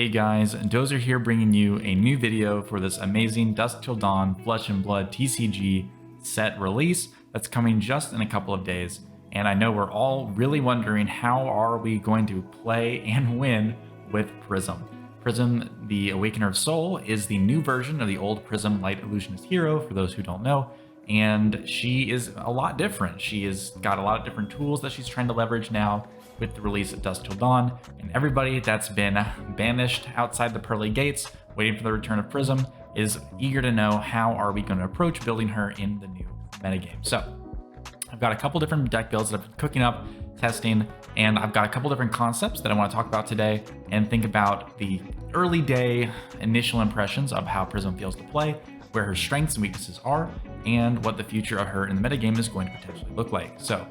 Hey guys, Dozer here bringing you a new video for this amazing Dusk Till Dawn Flesh and Blood TCG set release that's coming just in a couple of days. And I know we're all really wondering, how are we going to play and win with Prism? Prism, the Awakener of Soul, is the new version of the old Prism Light Illusionist hero, for those who don't know. And she is a lot different. She has got a lot of different tools that she's trying to leverage now with the release of Dusk Till Dawn, and everybody that's been banished outside the pearly gates waiting for the return of Prism is eager to know how are we going to approach building her in the new metagame. So I've got a couple different deck builds that I've been cooking up, testing, and I've got a couple different concepts that I want to talk about today and think about the early day initial impressions of how Prism feels to play, where her strengths and weaknesses are, and what the future of her in the metagame is going to potentially look like. So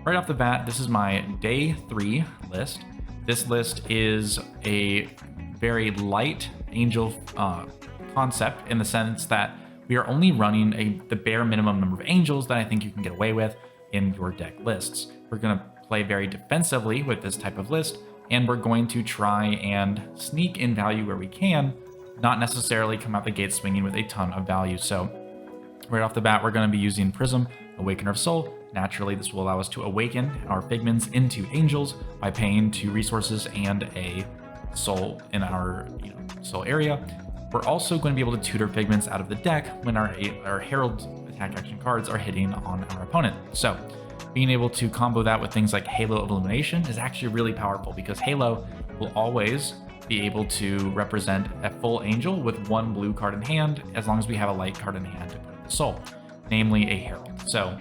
right off the bat, this is my day 3 list. This list is a very light angel concept in the sense that we are only running the bare minimum number of angels that I think you can get away with in your deck lists. We're going to play very defensively with this type of list, and we're going to try and sneak in value where we can, not necessarily come out the gate swinging with a ton of value. So right off the bat, we're going to be using Prism, Awakener of Soul. Naturally, this will allow us to awaken our figments into angels by paying 2 resources and a soul in our soul area. We're also going to be able to tutor figments out of the deck when our Herald attack action cards are hitting on our opponent. So being able to combo that with things like Halo of Illumination is actually really powerful, because Halo will always be able to represent a full angel with 1 blue card in hand, as long as we have a light card in hand to put in the soul, namely a Herald. So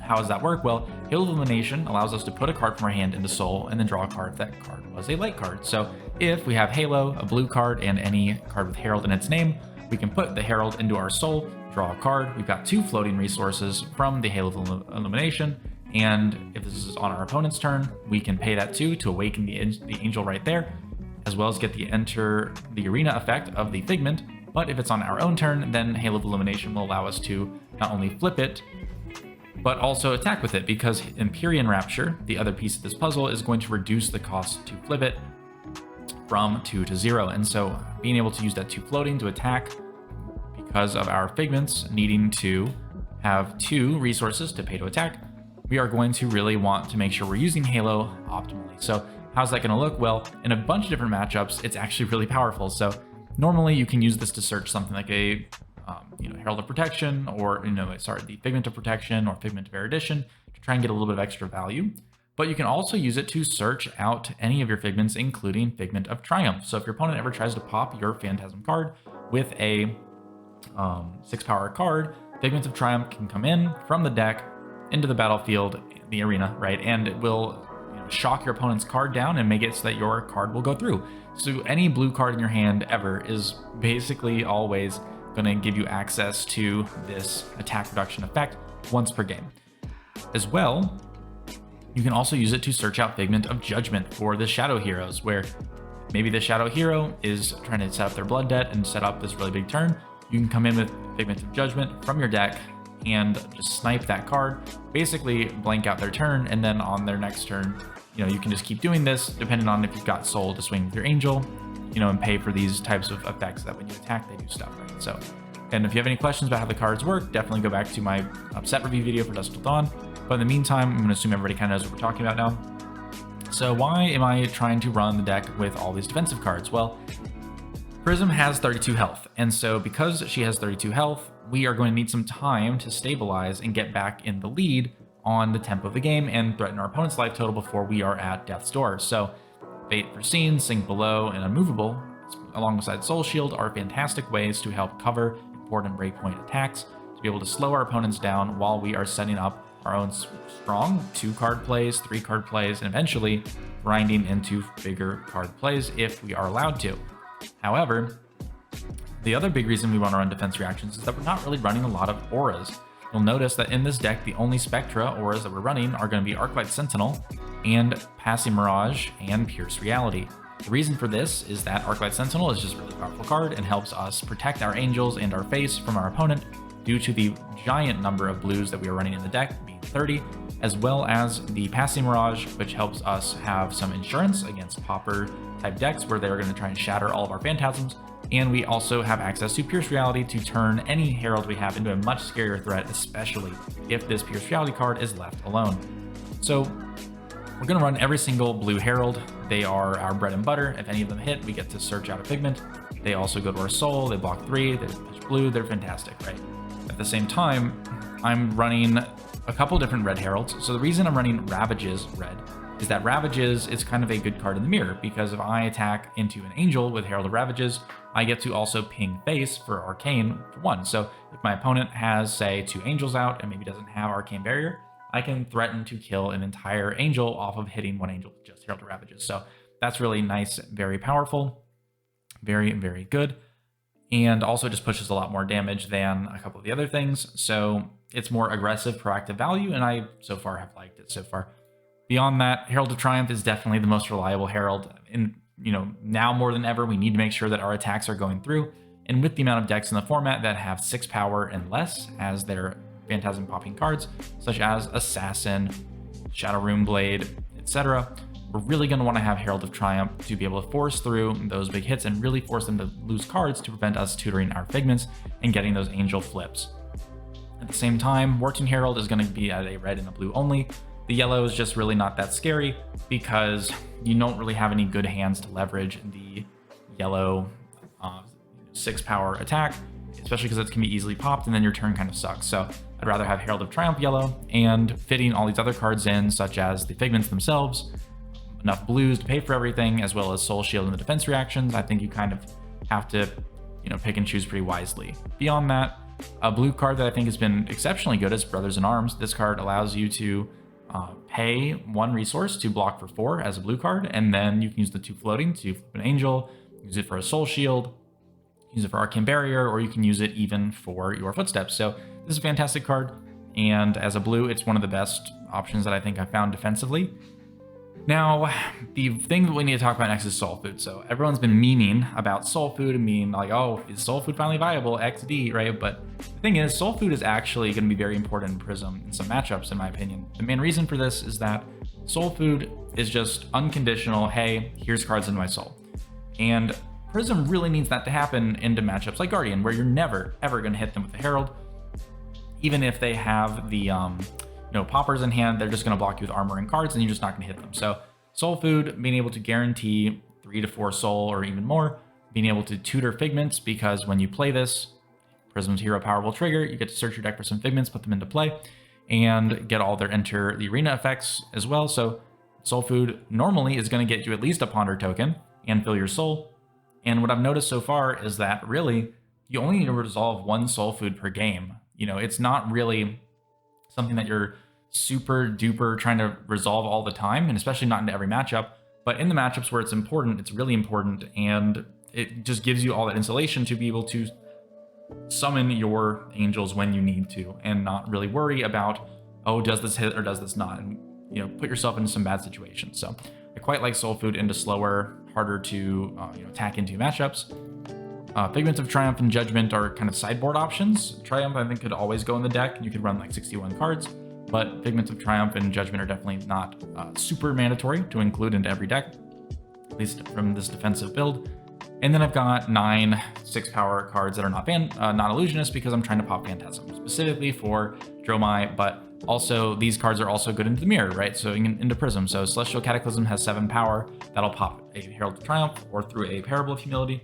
how does that work? Well, Halo of Illumination allows us to put a card from our hand into soul and then draw a card if that card was a light card. So if we have Halo, a blue card, and any card with Herald in its name, we can put the Herald into our soul, draw a card. We've got 2 floating resources from the Halo of Illumination, and if this is on our opponent's turn, we can pay that 2 to awaken the angel right there, as well as get the enter the arena effect of the figment. But if it's on our own turn, then Halo of Illumination will allow us to not only flip it, but also attack with it, because Empyrean Rapture, the other piece of this puzzle, is going to reduce the cost to flip it from 2 to 0. And so being able to use that 2 floating to attack, because of our figments needing to have 2 resources to pay to attack, we are going to really want to make sure we're using Halo optimally. So how's that going to look? Well, in a bunch of different matchups, it's actually really powerful. So normally you can use this to search something like a Herald of Protection, or the Figment of Protection or Figment of Erudition, to try and get a little bit of extra value. But you can also use it to search out any of your figments, including Figment of Triumph. So if your opponent ever tries to pop your Phantasm card with a 6 power card, Figment of Triumph can come in from the deck into the battlefield, the arena, right? And it will shock your opponent's card down and make it so that your card will go through. So any blue card in your hand ever is basically always going to give you access to this attack reduction effect once per game. As well, you can also use it to search out Figment of Judgment for the Shadow Heroes, where maybe the Shadow Hero is trying to set up their blood debt and set up this really big turn. You can come in with Figment of Judgment from your deck and just snipe that card, basically blank out their turn, and then on their next turn, you can just keep doing this, depending on if you've got soul to swing with your angel, and pay for these types of effects that when you attack, they do stuff, right? So, and if you have any questions about how the cards work, definitely go back to my set review video for Dusk Till Dawn. But in the meantime, I'm going to assume everybody kind of knows what we're talking about now. So why am I trying to run the deck with all these defensive cards? Well, Prism has 32 health, and so because she has 32 health, we are going to need some time to stabilize and get back in the lead on the tempo of the game and threaten our opponent's life total before we are at death's door. So Fate Foreseen, Sink Below, and Unmovable, alongside Soul Shield, are fantastic ways to help cover important breakpoint attacks, to be able to slow our opponents down while we are setting up our own strong 2-card plays, 3-card plays, and eventually grinding into bigger card plays if we are allowed to. However, the other big reason we want to run defense reactions is that we're not really running a lot of auras. You'll notice that in this deck, the only Spectra auras that we're running are going to be Arclight Sentinel and Passing Mirage and Pierce Reality. The reason for this is that Arclight Sentinel is just a really powerful card and helps us protect our angels and our face from our opponent due to the giant number of blues that we are running in the deck, being 30, as well as the Passing Mirage, which helps us have some insurance against Popper type decks where they're going to try and shatter all of our Phantasms. And we also have access to Pierce Reality to turn any Herald we have into a much scarier threat, especially if this Pierce Reality card is left alone. So we're going to run every single blue Herald. They are our bread and butter. If any of them hit, we get to search out a pigment. They also go to our soul. They block 3. They're blue. They're fantastic, right? At the same time, I'm running a couple different red Heralds. So the reason I'm running Ravages red is that Ravages is kind of a good card in the mirror, because if I attack into an Angel with Herald of Ravages, I get to also ping face for Arcane for 1. So if my opponent has, say, 2 Angels out and maybe doesn't have Arcane Barrier, I can threaten to kill an entire Angel off of hitting 1 Angel with just Herald of Ravages. So that's really nice, very powerful, very, very good. And also just pushes a lot more damage than a couple of the other things. So it's more aggressive, proactive value, and I so far have liked it so far. Beyond that, Herald of Triumph is definitely the most reliable Herald. And, now more than ever, we need to make sure that our attacks are going through. And with the amount of decks in the format that have 6 power and less as their Phantasm popping cards, such as Assassin, Shadow Rune Blade, etc., we're really going to want to have Herald of Triumph to be able to force through those big hits and really force them to lose cards to prevent us tutoring our Figments and getting those Angel flips. At the same time, Wartune Herald is going to be at a red and a blue only. The yellow is just really not that scary because you don't really have any good hands to leverage the yellow 6 power attack, especially because it can be easily popped and then your turn kind of sucks. So I'd rather have Herald of Triumph yellow and fitting all these other cards in, such as the Figments themselves, enough blues to pay for everything, as well as Soul Shield and the defense reactions. I think you kind of have to, pick and choose pretty wisely. Beyond that, a blue card that I think has been exceptionally good is Brothers in Arms. This card allows you to pay 1 resource to block for 4 as a blue card, and then you can use the 2 floating to flip an Angel, use it for a Soul Shield, use it for Arcane Barrier, or you can use it even for your Footsteps. So this is a fantastic card, and as a blue, it's one of the best options that I think I've found defensively. Now, the thing that we need to talk about next is Soul Food. So everyone's been memeing about Soul Food and being like, oh, is Soul Food finally viable? XD, right? But the thing is, Soul Food is actually going to be very important in Prism in some matchups, in my opinion. The main reason for this is that Soul Food is just unconditional, hey, here's cards in my soul. And Prism really needs that to happen into matchups like Guardian, where you're never, ever going to hit them with the Herald. Even if they have the poppers in hand, they're just going to block you with armor and cards, and you're just not going to hit them. So Soul Food, being able to guarantee 3 to 4 soul or even more, being able to tutor Figments, because when you play this, Prism's Hero Power will trigger, you get to search your deck for some Figments, put them into play, and get all their enter the arena effects as well. So Soul Food normally is going to get you at least a Ponder token and fill your soul. And what I've noticed so far is that really, you only need to resolve 1 Soul Food per game. It's not really something that you're super duper trying to resolve all the time, and especially not into every matchup. But in the matchups where it's important, it's really important, and it just gives you all that insulation to be able to summon your Angels when you need to, and not really worry about, oh, does this hit or does this not, and put yourself into some bad situations. So I quite like Soul Food into slower, harder to attack into matchups. Figments of Triumph and Judgment are kind of sideboard options. Triumph, I think, could always go in the deck. You could run like 61 cards, but Figments of Triumph and Judgment are definitely not super mandatory to include into every deck, at least from this defensive build. And then I've got 9 6-power cards that are not illusionist, because I'm trying to pop Phantasm, specifically for Dromai, but also these cards are also good into the mirror, right? So into Prism. So Celestial Cataclysm has 7 power. That'll pop a Herald of Triumph or through a Parable of Humility.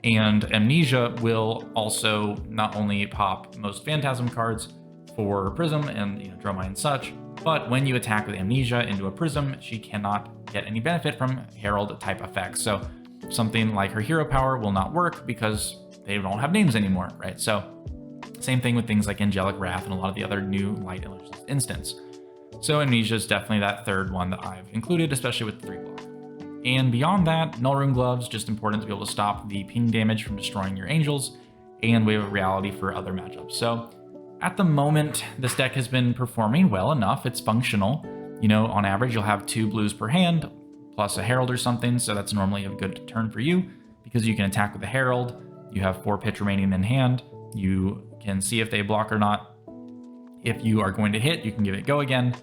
And Amnesia will also not only pop most Phantasm cards for Prism and Dromai and such, but when you attack with Amnesia into a Prism, she cannot get any benefit from Herald type effects. So something like her hero power will not work because they don't have names anymore, right? So same thing with things like Angelic Wrath and a lot of the other new light illusions instants. So Amnesia is definitely that third one that I've included, especially with 3 block. And beyond that, Null Rune Gloves, just important to be able to stop the ping damage from destroying your Angels, and Wave of Reality for other matchups. So at the moment, this deck has been performing well enough. It's functional. On average, you'll have 2 blues per hand, plus a Herald or something, so that's normally a good turn for you, because you can attack with the Herald. You have 4 pitch remaining in hand. You can see if they block or not. If you are going to hit, you can give it go again.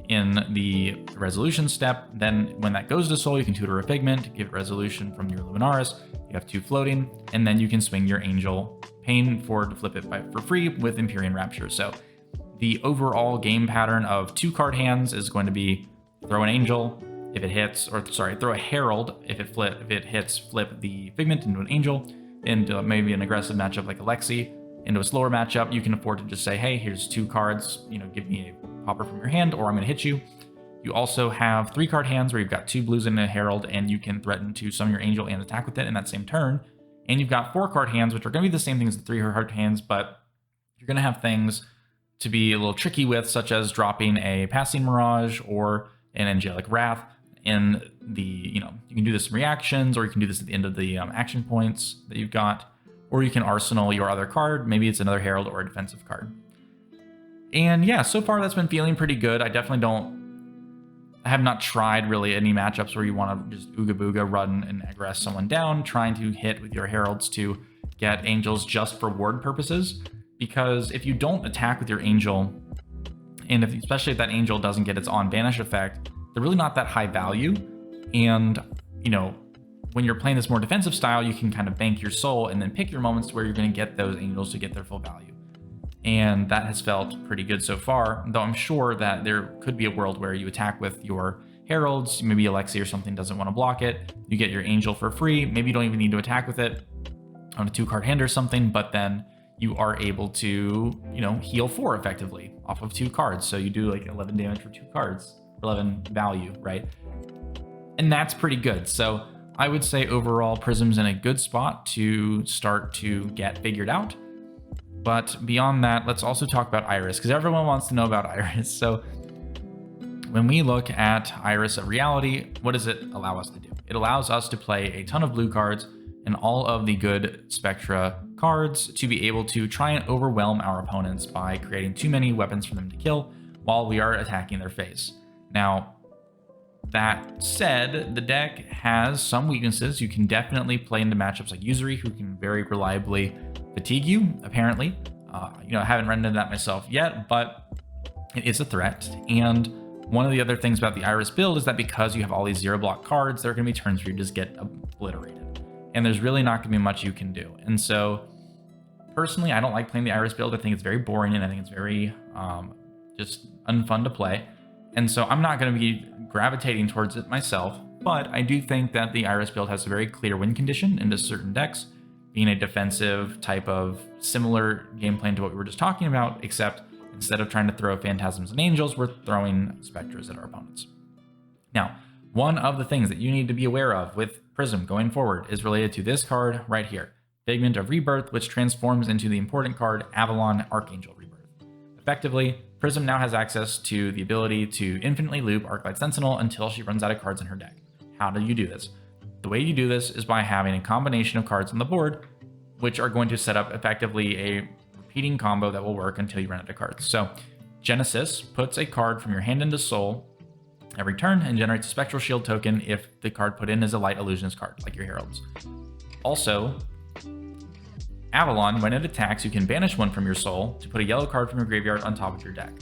in the resolution step. Then when that goes to soul, you can tutor a Figment, give it resolution from your Luminaris. You have 2 floating, and then you can swing your Angel, paying to flip it for free with Empyrean Rapture. So the overall game pattern of 2 card hands is going to be throw an Angel if it hits, or sorry, throw a Herald if it hits, flip the Figment into an Angel, into maybe an aggressive matchup like Alexi. Into a slower matchup, you can afford to just say, hey, here's 2 cards, give me a popper from your hand, or I'm going to hit you. You also have 3 card hands where you've got 2 blues and a Herald, and you can threaten to summon your Angel and attack with it in that same turn. And you've got 4 card hands, which are going to be the same thing as the 3 card hands, but you're going to have things to be a little tricky with, such as dropping a Passing Mirage or an Angelic Wrath. In the, you can do this in reactions, or you can do this at the end of the action points that you've got, or you can arsenal your other card. Maybe it's another Herald or a defensive card. And yeah, so far that's been feeling pretty good. I have not tried really any matchups where you want to just ooga booga run and aggress someone down, trying to hit with your Heralds to get Angels just for ward purposes. Because if you don't attack with your Angel, and especially if that Angel doesn't get its on banish effect, they're really not that high value. And, when you're playing this more defensive style, you can kind of bank your soul and then pick your moments where you're going to get those Angels to get their full value. And that has felt pretty good so far, though I'm sure that there could be a world where you attack with your Heralds, maybe Alexi or something doesn't want to block it, you get your Angel for free, maybe you don't even need to attack with it on a 2-card hand or something, but then you are able to, heal 4 effectively off of 2 cards. So you do like 11 damage for 2 cards, 11 value, right? And that's pretty good. So I would say overall Prism's in a good spot to start to get figured out. But beyond that, let's also talk about Iris, because everyone wants to know about Iris. So when we look at Iris of Reality, what does it allow us to do? It allows us to play a ton of blue cards and all of the good Spectra cards to be able to try and overwhelm our opponents by creating too many weapons for them to kill while we are attacking their face. Now, that said, the deck has some weaknesses. You can definitely play into matchups like Usury, who can very reliably fatigue you, apparently. I haven't run into that myself yet, but it is a threat. And one of the other things about the Iris build is that because you have all these 0-block cards, there are going to be turns where you just get obliterated. And there's really not going to be much you can do. And so, personally, I don't like playing the Iris build. I think it's very boring, and I think it's very just unfun to play. And so I'm not going to be gravitating towards it myself, but I do think that the Iris build has a very clear win condition into certain decks, being a defensive type of similar game plan to what we were just talking about, except instead of trying to throw Phantasms and Angels, we're throwing Spectras at our opponents. Now, one of the things that you need to be aware of with Prism going forward is related to this card right here, Figment of Rebirth, which transforms into the important card Avalon Archangel Rebirth. Effectively, Prism now has access to the ability to infinitely loop Arclight Sentinel until she runs out of cards in her deck. How do you do this? The way you do this is by having a combination of cards on the board, which are going to set up effectively a repeating combo that will work until you run out of cards. So Genesis puts a card from your hand into soul every turn and generates a Spectral Shield token if the card put in is a Light Illusionist card, like your Heralds. Also, Avalon, when it attacks, you can banish one from your soul to put a yellow card from your graveyard on top of your deck.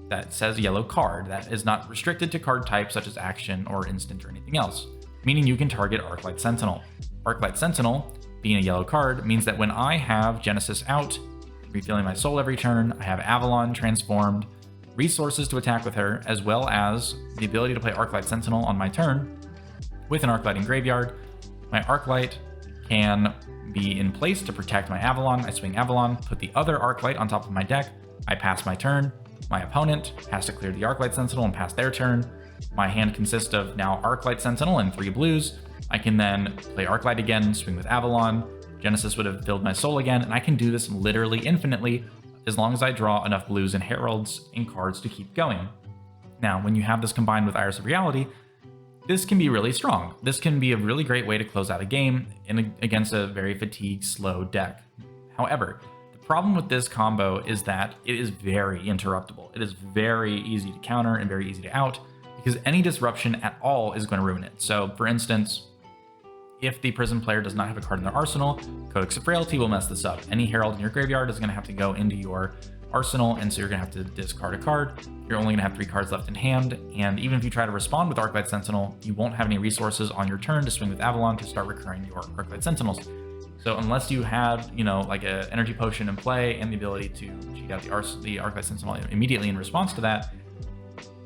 That says yellow card. That is not restricted to card types such as action or instant or anything else, meaning you can target Arclight Sentinel. Arclight Sentinel, being a yellow card, means that when I have Genesis out, refilling my soul every turn, I have Avalon transformed, resources to attack with her, as well as the ability to play Arclight Sentinel on my turn with an Arclight in graveyard. My Arclight can be in place to protect my Avalon. I swing Avalon, put the other Arclight on top of my deck. I pass my turn. My opponent has to clear the Arclight Sentinel and pass their turn. My hand consists of now Arclight Sentinel and 3 blues. I can then play Arclight again, swing with Avalon. Genesis would have filled my soul again, and I can do this literally infinitely as long as I draw enough blues and Heralds and cards to keep going. Now, when you have this combined with Iris of Reality, this can be really strong. This can be a really great way to close out a game against a very fatigued, slow deck. However, the problem with this combo is that it is very interruptible. It is very easy to counter and very easy to out, because any disruption at all is going to ruin it. So, for instance, if the Prism player does not have a card in their arsenal, Codex of Frailty will mess this up. Any Herald in your graveyard is going to have to go into your arsenal, and so you're gonna have to discard a card. You're only gonna have 3 cards left in hand, and even if you try to respond with Arclight Sentinel, you won't have any resources on your turn to swing with Avalon to start recurring your Arclight Sentinels. So unless you have, you know, like a energy potion in play and the ability to cheat out the Arclight Sentinel immediately in response to that,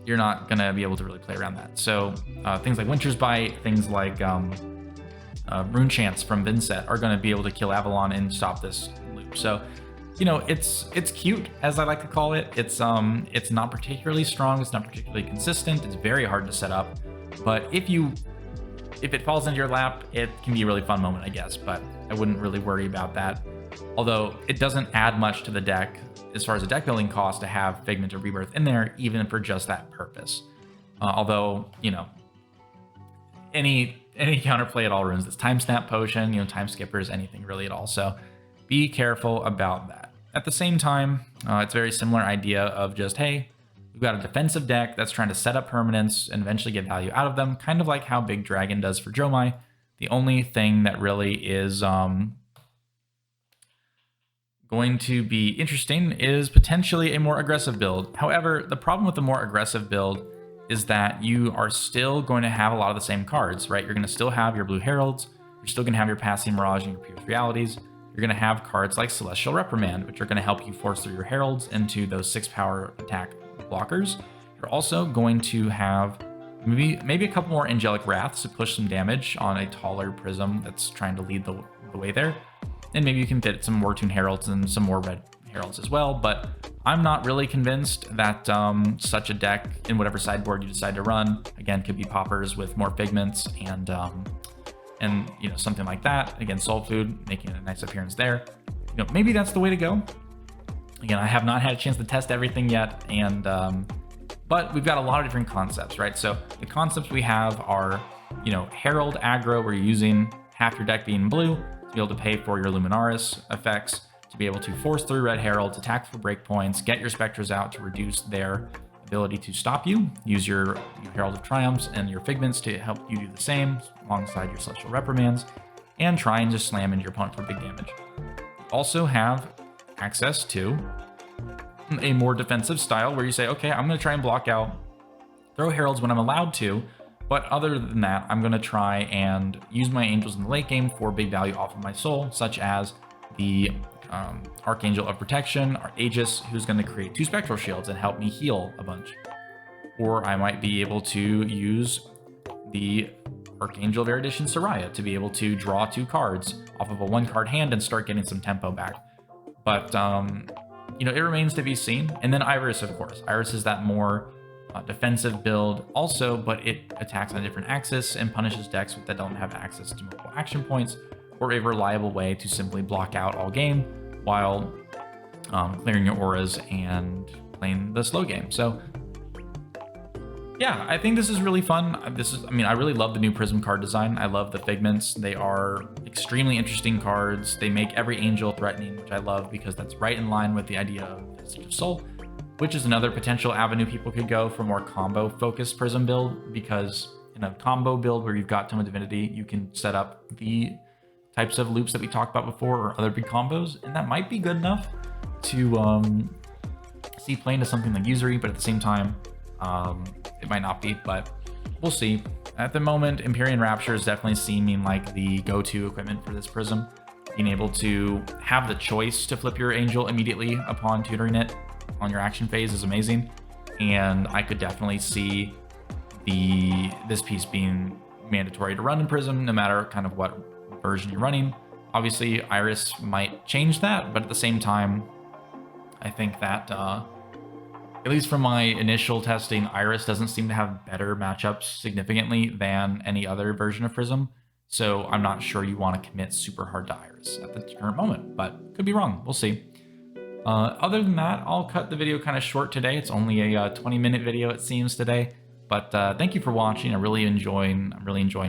you're not gonna be able to really play around that. So things like Winter's Bite, things like Rune Chance from Vinset are gonna be able to kill Avalon and stop this loop. So, you know, it's cute, as I like to call it. It's not particularly strong, it's not particularly consistent, it's very hard to set up. But if it falls into your lap, it can be a really fun moment, I guess, but I wouldn't really worry about that. Although it doesn't add much to the deck as far as a deck building cost to have Figment of Rebirth in there, even for just that purpose. Although, you know, any counterplay at all ruins this. Time Snap Potion, you know, Time Skippers, anything really at all. So be careful about that. At the same time, it's a very similar idea of just, hey, we've got a defensive deck that's trying to set up permanents and eventually get value out of them, kind of like how Big Dragon does for Jomai. The only thing that really is going to be interesting is potentially a more aggressive build. However, the problem with the more aggressive build is that you are still going to have a lot of the same cards, right? You're going to still have your Blue Heralds, you're still going to have your Passing Mirage and your Pierce Realities. You're going to have cards like Celestial Reprimand, which are going to help you force through your Heralds into those 6-power attack blockers. You're also going to have maybe a couple more Angelic Wraths to push some damage on a taller Prism that's trying to lead the way there. And maybe you can fit some War Tune Heralds and some more red Heralds as well, but I'm not really convinced that such a deck in whatever sideboard you decide to run, again, could be poppers with more Figments and you know, something like that. Again, Soul Food making a nice appearance there. You know, maybe that's the way to go. Again, I have not had a chance to test everything yet, and but we've got a lot of different concepts, right? So the concepts we have are, you know, Herald aggro, where you're using half your deck being blue to be able to pay for your Luminaris effects, to be able to force through red Heralds, attack for breakpoints, get your Spectres out to reduce their ability to stop you, use your Herald of Triumphs and your Figments to help you do the same alongside your Celestial Reprimands, and try and just slam into your opponent for big damage. You also have access to a more defensive style where you say, okay, I'm going to try and block out, throw Heralds when I'm allowed to, but other than that, I'm going to try and use my Angels in the late game for big value off of my soul, such as the Archangel of Protection, or Aegis, who's going to create 2 Spectral Shields and help me heal a bunch. Or I might be able to use the Archangel of Erudition Soraya to be able to draw 2 cards off of a 1-card hand and start getting some tempo back. But, you know, it remains to be seen. And then Iris, of course. Iris is that more defensive build also, but it attacks on a different axis and punishes decks that don't have access to multiple action points, or a reliable way to simply block out all game while clearing your auras and playing the slow game. So yeah, I think this is really fun. I mean, I really love the new Prism card design. I love the Figments. They are extremely interesting cards. They make every Angel threatening, which I love because that's right in line with the idea of Vestige of Soul, which is another potential avenue people could go for more combo focused Prism build, because in a combo build where you've got Tome of Divinity, you can set up the types of loops that we talked about before or other big combos, and that might be good enough to see play into something like Usury, but at the same time, it might not be, but we'll see. At the moment, Empyrean Rapture is definitely seeming like the go-to equipment for this Prism. Being able to have the choice to flip your Angel immediately upon tutoring it on your action phase is amazing, and I could definitely see this piece being mandatory to run in Prism, no matter kind of what version you're running. Obviously, Iris might change that, but at the same time, I think that at least from my initial testing, Iris doesn't seem to have better matchups significantly than any other version of Prism. So I'm not sure you want to commit super hard to Iris at the current moment, but could be wrong. We'll see. Other than that, I'll cut the video kind of short today. It's only a 20-minute video, it seems, today. But thank you for watching. I'm really enjoying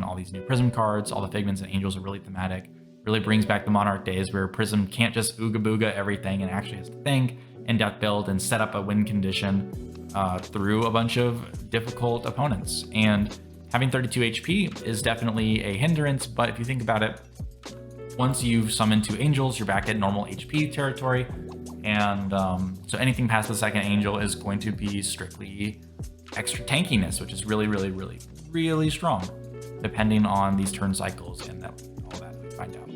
all these new Prism cards. All the Figments and Angels are really thematic. Really brings back the Monarch days where Prism can't just ooga booga everything and actually has to think and deck build and set up a win condition through a bunch of difficult opponents. And having 32 HP is definitely a hindrance, but if you think about it, once you've summoned 2 Angels, you're back at normal HP territory. And so anything past the second angel is going to be strictly extra tankiness, which is really, really, really, really strong, depending on these turn cycles and all that we find out.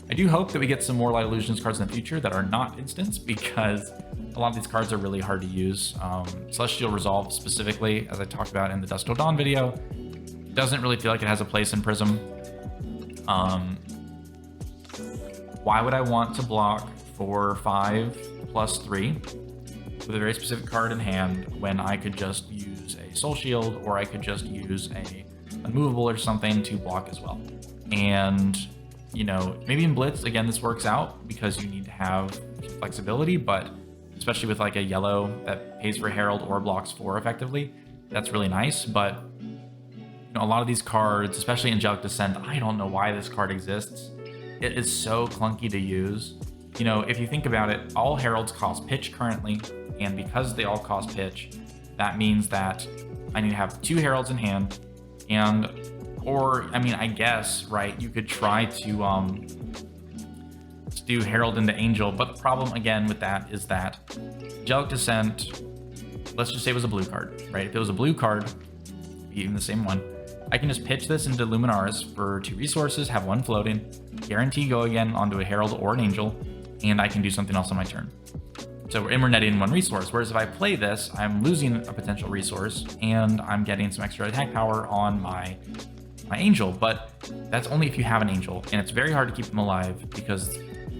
I do hope that we get some more Light Illusions cards in the future that are not instants, because a lot of these cards are really hard to use. Celestial Resolve specifically, as I talked about in the Dusk Till Dawn video, doesn't really feel like it has a place in Prism. Why would I want to block for 5+3 with a very specific card in hand when I could just use a Soul Shield, or I could just use a Unmovable or something to block as well? And, you know, maybe in Blitz, again, this works out because you need to have flexibility, but especially with like a yellow that pays for Herald or blocks 4 effectively, that's really nice. But you know, a lot of these cards, especially Angelic Descent, I don't know why this card exists. It is so clunky to use. You know, if you think about it, all Heralds cost pitch currently, and because they all cost pitch, that means that I need to have 2 Heralds in hand, and, or, I mean, I guess, right, you could try to do Herald into Angel, but the problem, again, with that is that Angelic Descent, let's just say it was a blue card, right? If it was a blue card, even the same one, I can just pitch this into Luminaris for 2 resources, have 1 floating, guarantee go again onto a Herald or an Angel, and I can do something else on my turn. So we're netting 1 resource, whereas if I play this, I'm losing a potential resource, and I'm getting some extra attack power on my Angel, but that's only if you have an Angel, and it's very hard to keep them alive because,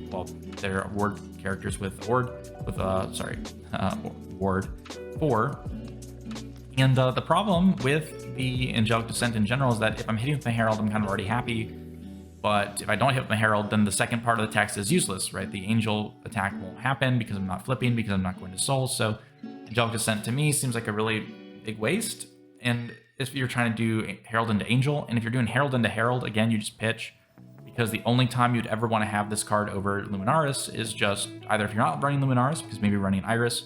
well, they're Ward characters with Ward 4. And the problem with the Angelic Descent in general is that if I'm hitting with my Herald, I'm kind of already happy. But if I don't hit with my Herald, then the second part of the text is useless, right? The Angel attack won't happen because I'm not flipping, because I'm not going to Soul. So Angelic Descent to me seems like a really big waste. And if you're trying to do Herald into Angel, and if you're doing Herald into Herald, again, you just pitch, because the only time you'd ever want to have this card over Luminaris is just either if you're not running Luminaris, because maybe you're running Iris,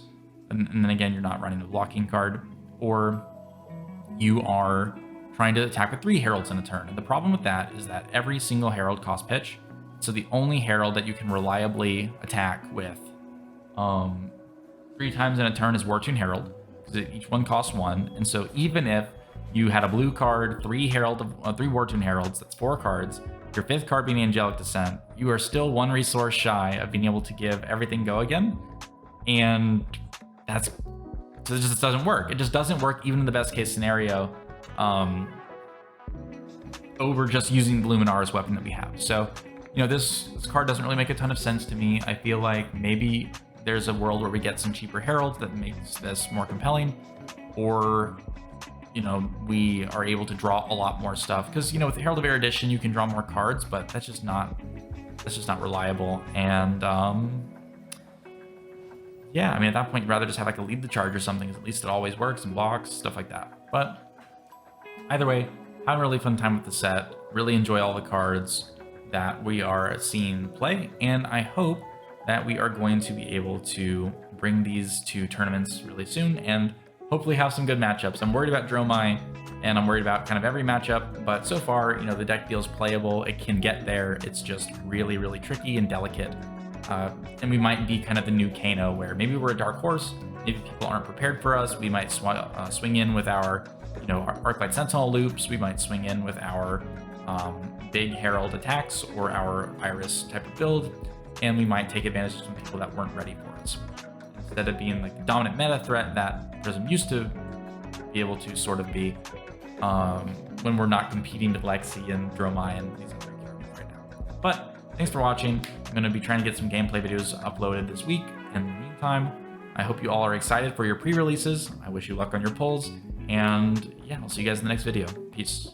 and then again, you're not running a blocking card, or you are trying to attack with 3 Heralds in a turn. And the problem with that is that every single Herald costs pitch. So the only Herald that you can reliably attack with 3 times in a turn is War Tune Herald, because each one costs 1. And so even if you had a blue card, 3 War Tune Heralds, that's 4 cards, your 5th card being Angelic Descent, you are still 1 resource shy of being able to give everything go again. And so it just doesn't work. It just doesn't work even in the best case scenario over just using the Luminaris weapon that we have. So, you know, this card doesn't really make a ton of sense to me. I feel like maybe there's a world where we get some cheaper Heralds that makes this more compelling, or, you know, we are able to draw a lot more stuff. Because, you know, with the Herald of Erudition, you can draw more cards, but that's just not reliable. And yeah, I mean, at that point, you'd rather just have like a lead the charge or something, because at least it always works and blocks, stuff like that. But either way, had a really fun time with the set. Really enjoy all the cards that we are seeing play, and I hope that we are going to be able to bring these to tournaments really soon and hopefully have some good matchups. I'm worried about Dromai, and I'm worried about kind of every matchup, but so far, you know, the deck feels playable. It can get there. It's just really, really tricky and delicate. And we might be kind of the new Kano, where maybe we're a dark horse. Maybe people aren't prepared for us. We might swing in with our, you know, our Arclight Sentinel loops. We might swing in with our big Herald attacks or our Iris type of build, and we might take advantage of some people that weren't ready for us. Instead of being like the dominant meta threat that Prism used to be able to sort of be when we're not competing with Lexi and Dromai and these other characters right now. But thanks for watching. I'm going to be trying to get some gameplay videos uploaded this week. In the meantime, I hope you all are excited for your pre-releases. I wish you luck on your pulls. And yeah, I'll see you guys in the next video. Peace.